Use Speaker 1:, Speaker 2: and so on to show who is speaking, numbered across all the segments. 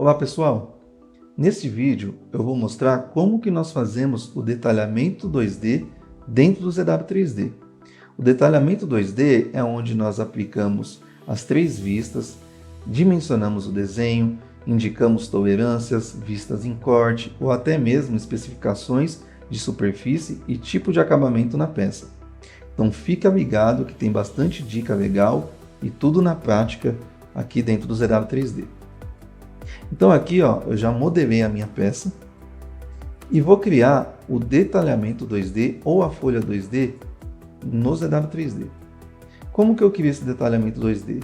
Speaker 1: Olá pessoal, neste vídeo eu vou mostrar como que nós fazemos o detalhamento 2D dentro do ZW3D. O detalhamento 2D é onde nós aplicamos as três vistas, dimensionamos o desenho, indicamos tolerâncias, vistas em corte ou até mesmo especificações de superfície e tipo de acabamento na peça. Então fica ligado que tem bastante dica legal e tudo na prática aqui dentro do ZW3D. Então aqui eu já modelei a minha peça e vou criar o detalhamento 2D ou a folha 2D no ZW3D. Como que eu crio esse detalhamento 2D?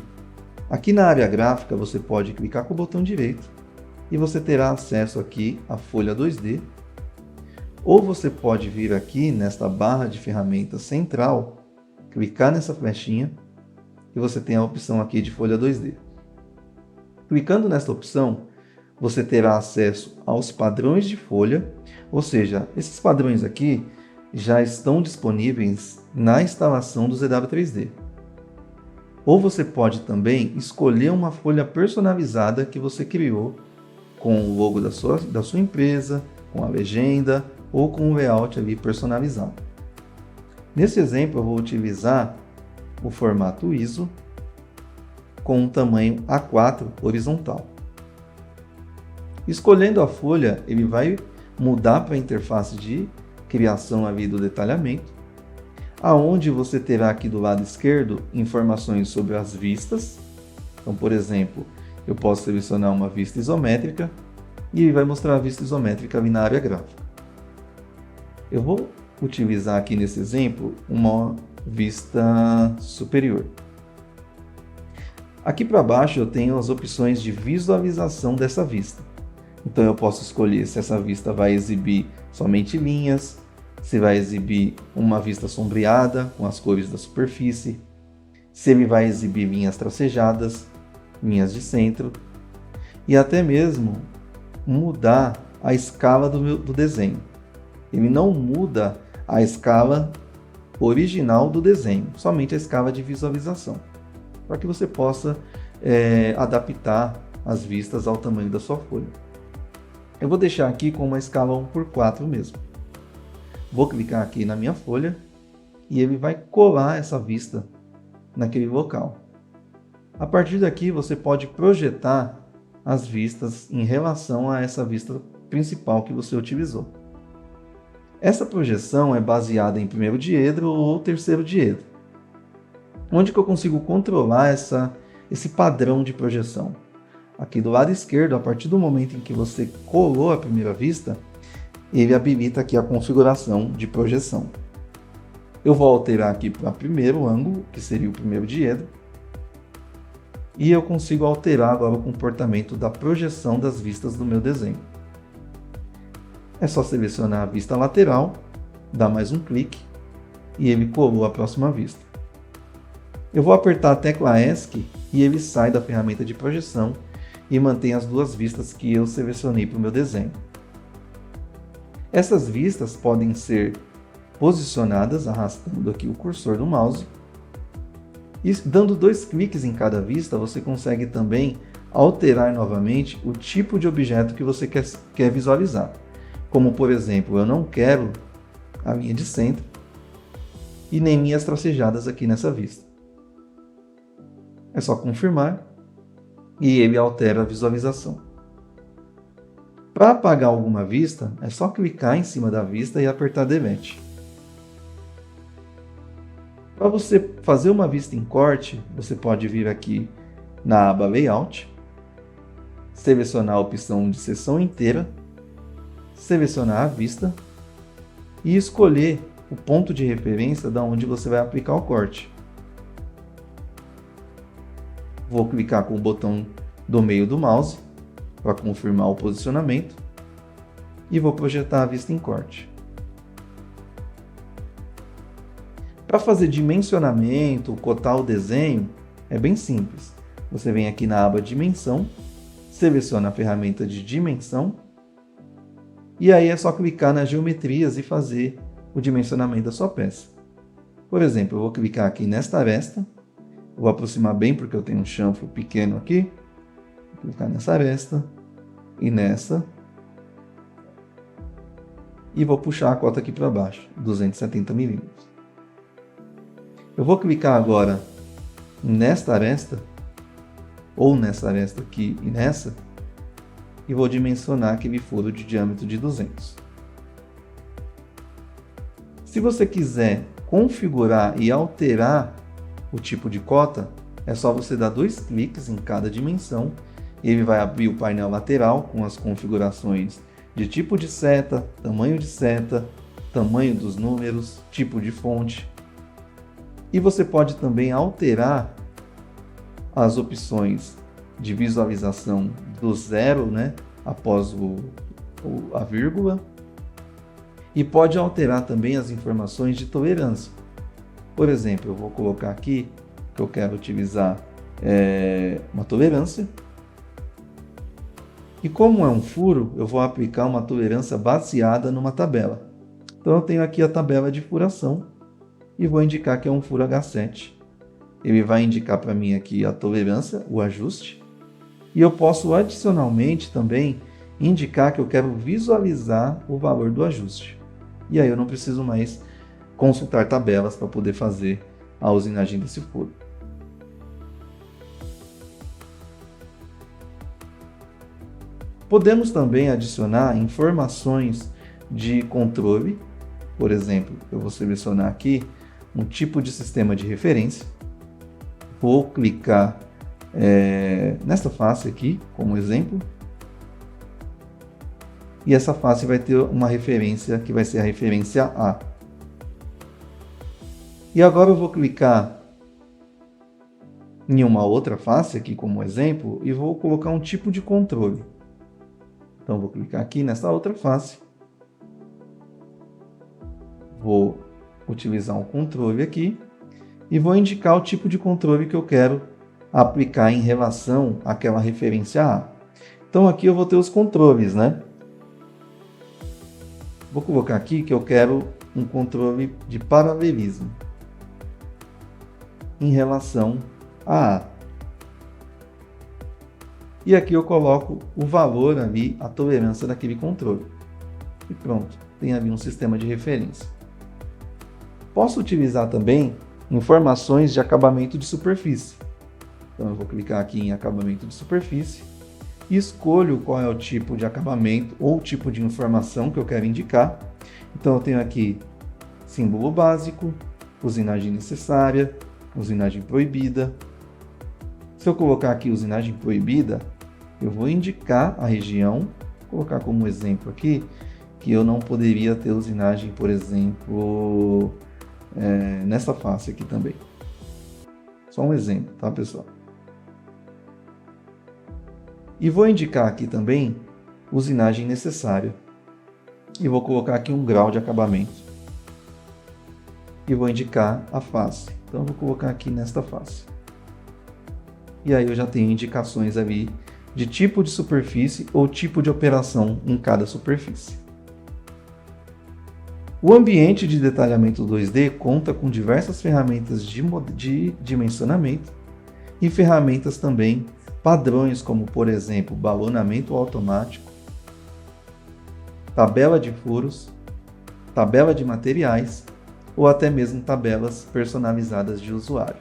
Speaker 1: Aqui na área gráfica você pode clicar com o botão direito e você terá acesso aqui à folha 2D. Ou você pode vir aqui nesta barra de ferramentas central, clicar nessa flechinha e você tem a opção aqui de folha 2D. Clicando nesta opção, você terá acesso aos padrões de folha, ou seja, esses padrões aqui já estão disponíveis na instalação do ZW3D. Ou você pode também escolher uma folha personalizada que você criou com o logo da sua empresa, com a legenda ou com o layout ali personalizado. Nesse exemplo eu vou utilizar o formato ISO com um tamanho A4 horizontal. Escolhendo a folha, ele vai mudar para a interface de criação ali do detalhamento, aonde você terá aqui do lado esquerdo informações sobre as vistas. Então, por exemplo, eu posso selecionar uma vista isométrica e ele vai mostrar a vista isométrica ali na área gráfica. Eu vou utilizar aqui nesse exemplo uma vista superior. Aqui para baixo eu tenho as opções de visualização dessa vista. Então eu posso escolher se essa vista vai exibir somente linhas, se vai exibir uma vista sombreada com as cores da superfície, se ele vai exibir linhas tracejadas, linhas de centro e até mesmo mudar a escala do desenho. Ele não muda a escala original do desenho, somente a escala de visualização, para que você possa adaptar as vistas ao tamanho da sua folha. Eu vou deixar aqui com uma escala 1:4 mesmo. Vou clicar aqui na minha folha e ele vai colar essa vista naquele local. A partir daqui você pode projetar as vistas em relação a essa vista principal que você utilizou. Essa projeção é baseada em primeiro diedro ou terceiro diedro. Onde que eu consigo controlar esse padrão de projeção? Aqui do lado esquerdo, a partir do momento em que você colou a primeira vista, ele habilita aqui a configuração de projeção. Eu vou alterar aqui para primeiro ângulo, que seria o primeiro diedro, e eu consigo alterar agora o comportamento da projeção das vistas do meu desenho. É só selecionar a vista lateral, dar mais um clique e ele colou a próxima vista. Eu vou apertar a tecla ESC e ele sai da ferramenta de projeção e mantém as duas vistas que eu selecionei para o meu desenho. Essas vistas podem ser posicionadas arrastando aqui o cursor do mouse e dando 2 cliques em cada vista você consegue também alterar novamente o tipo de objeto que você quer visualizar. Como por exemplo, eu não quero a linha de centro e nem linhas tracejadas aqui nessa vista. É só confirmar e ele altera a visualização. Para apagar alguma vista, é só clicar em cima da vista e apertar Delete. Para você fazer uma vista em corte, você pode vir aqui na aba Layout, selecionar a opção de seção inteira, selecionar a vista e escolher o ponto de referência da onde você vai aplicar o corte. Vou clicar com o botão do meio do mouse para confirmar o posicionamento e vou projetar a vista em corte. Para fazer dimensionamento, cotar o desenho, é bem simples. Você vem aqui na aba Dimensão, seleciona a ferramenta de dimensão e aí é só clicar nas geometrias e fazer o dimensionamento da sua peça. Por exemplo, eu vou clicar aqui nesta aresta, vou aproximar bem porque eu tenho um chanfro pequeno aqui, vou clicar nessa aresta e nessa. E vou puxar a cota aqui para baixo, 270 milímetros. Eu vou clicar agora nesta aresta, ou nessa aresta aqui e nessa, e vou dimensionar aquele furo de diâmetro de 200. Se você quiser configurar e alterar o tipo de cota, é só você dar 2 cliques em cada dimensão, e ele vai abrir o painel lateral com as configurações de tipo de seta, tamanho dos números, tipo de fonte. E você pode também alterar as opções de visualização do zero, né, após a vírgula. E pode alterar também as informações de tolerância. Por exemplo, eu vou colocar aqui que eu quero utilizar uma tolerância. E como é um furo, eu vou aplicar uma tolerância baseada numa tabela. Então eu tenho aqui a tabela de furação e vou indicar que é um furo H7. Ele vai indicar para mim aqui a tolerância, o ajuste. E eu posso adicionalmente também indicar que eu quero visualizar o valor do ajuste. E aí eu não preciso mais consultar tabelas para poder fazer a usinagem desse furo. Podemos também adicionar informações de controle. Por exemplo, eu vou selecionar aqui um tipo de sistema de referência. Vou clicar nesta face aqui, como exemplo. E essa face vai ter uma referência que vai ser a referência A. E agora eu vou clicar em uma outra face aqui como exemplo e vou colocar um tipo de controle. Então vou clicar aqui nessa outra face. Vou utilizar um controle aqui e vou indicar o tipo de controle que eu quero aplicar em relação àquela referência A. Então aqui eu vou ter os controles, né? Vou colocar aqui que eu quero um controle de paralelismo em relação a A. E aqui eu coloco o valor ali, a tolerância daquele controle. E pronto, tem ali um sistema de referência. Posso utilizar também informações de acabamento de superfície. Então eu vou clicar aqui em acabamento de superfície e escolho qual é o tipo de acabamento ou tipo de informação que eu quero indicar. Então eu tenho aqui símbolo básico, usinagem necessária, usinagem proibida. Se eu colocar aqui usinagem proibida, eu vou indicar a região, vou colocar como exemplo aqui, que eu não poderia ter usinagem, por exemplo, nessa face aqui também. Só um exemplo, tá, pessoal? E vou indicar aqui também usinagem necessária. E vou colocar aqui um grau de acabamento. E vou indicar a face. Então eu vou colocar aqui nesta face. E aí eu já tenho indicações ali de tipo de superfície ou tipo de operação em cada superfície. O ambiente de detalhamento 2D conta com diversas ferramentas de dimensionamento e ferramentas também padrões como, por exemplo, balonamento automático, tabela de furos, tabela de materiais ou até mesmo tabelas personalizadas de usuário.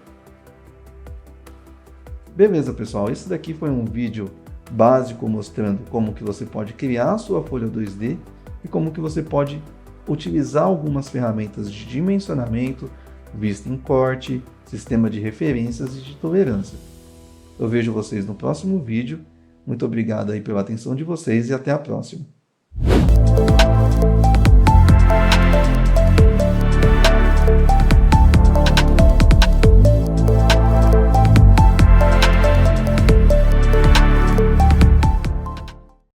Speaker 1: Beleza, pessoal, esse daqui foi um vídeo básico mostrando como que você pode criar a sua folha 2D e como que você pode utilizar algumas ferramentas de dimensionamento, vista em corte, sistema de referências e de tolerância. Eu vejo vocês no próximo vídeo. Muito obrigado aí pela atenção de vocês e até a próxima.